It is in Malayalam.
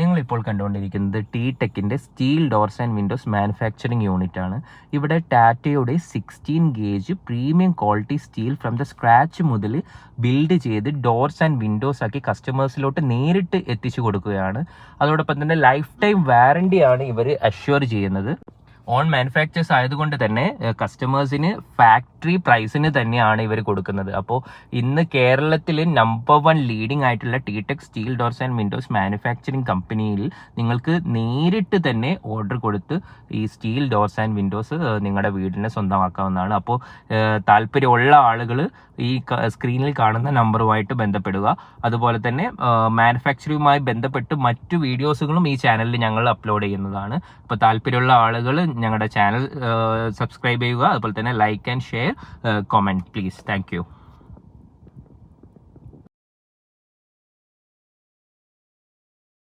നിങ്ങളിപ്പോൾ കണ്ടുകൊണ്ടിരിക്കുന്നത് ടി ടെക്കിൻ്റെ steel doors and windows manufacturing unit ആണ്. ഇവിടെ ടാറ്റയുടെ 16 gauge premium quality steel from the scratch മുതൽ ബിൽഡ് ചെയ്ത് ഡോർസ് ആൻഡ് വിൻഡോസ് ആക്കി കസ്റ്റമേഴ്സിലോട്ട് നേരിട്ട് എത്തിച്ചു കൊടുക്കുകയാണ്. അതോടൊപ്പം തന്നെ ലൈഫ് ടൈം വാറണ്ടിയാണ് ഇവർ അഷ്യൂർ ചെയ്യുന്നത്. ഓൺ മാനുഫാക്ചേഴ്സ് ആയതുകൊണ്ട് തന്നെ കസ്റ്റമേഴ്സിന് ഫാക്ടറി പ്രൈസിന് തന്നെയാണ് ഇവർ കൊടുക്കുന്നത്. അപ്പോൾ ഇന്ന് കേരളത്തിൽ നമ്പർ 1 ലീഡിംഗ് ആയിട്ടുള്ള T tech steel doors and windows manufacturing കമ്പനിയിൽ നിങ്ങൾക്ക് നേരിട്ട് തന്നെ ഓർഡർ കൊടുത്ത് ഈ സ്റ്റീൽ ഡോർസ് ആൻഡ് വിൻഡോസ് നിങ്ങളുടെ വീടിനെ സ്വന്തമാക്കാവുന്നതാണ്. അപ്പോൾ താല്പര്യമുള്ള ആളുകൾ ഈ സ്ക്രീനിൽ കാണുന്ന നമ്പറുമായിട്ട് ബന്ധപ്പെടുക. അതുപോലെ തന്നെ മാനുഫാക്ചറിങ്ങുമായി ബന്ധപ്പെട്ട് മറ്റു വീഡിയോസുകളും ഈ ചാനലിൽ ഞങ്ങൾ അപ്ലോഡ് ചെയ്യുന്നതാണ്. അപ്പോൾ താല്പര്യമുള്ള ആളുകൾ ഞങ്ങളുടെ ചാനൽ സബ്സ്ക്രൈബ് ചെയ്യുക. അതുപോലെ തന്നെ like and share, comment please. Thank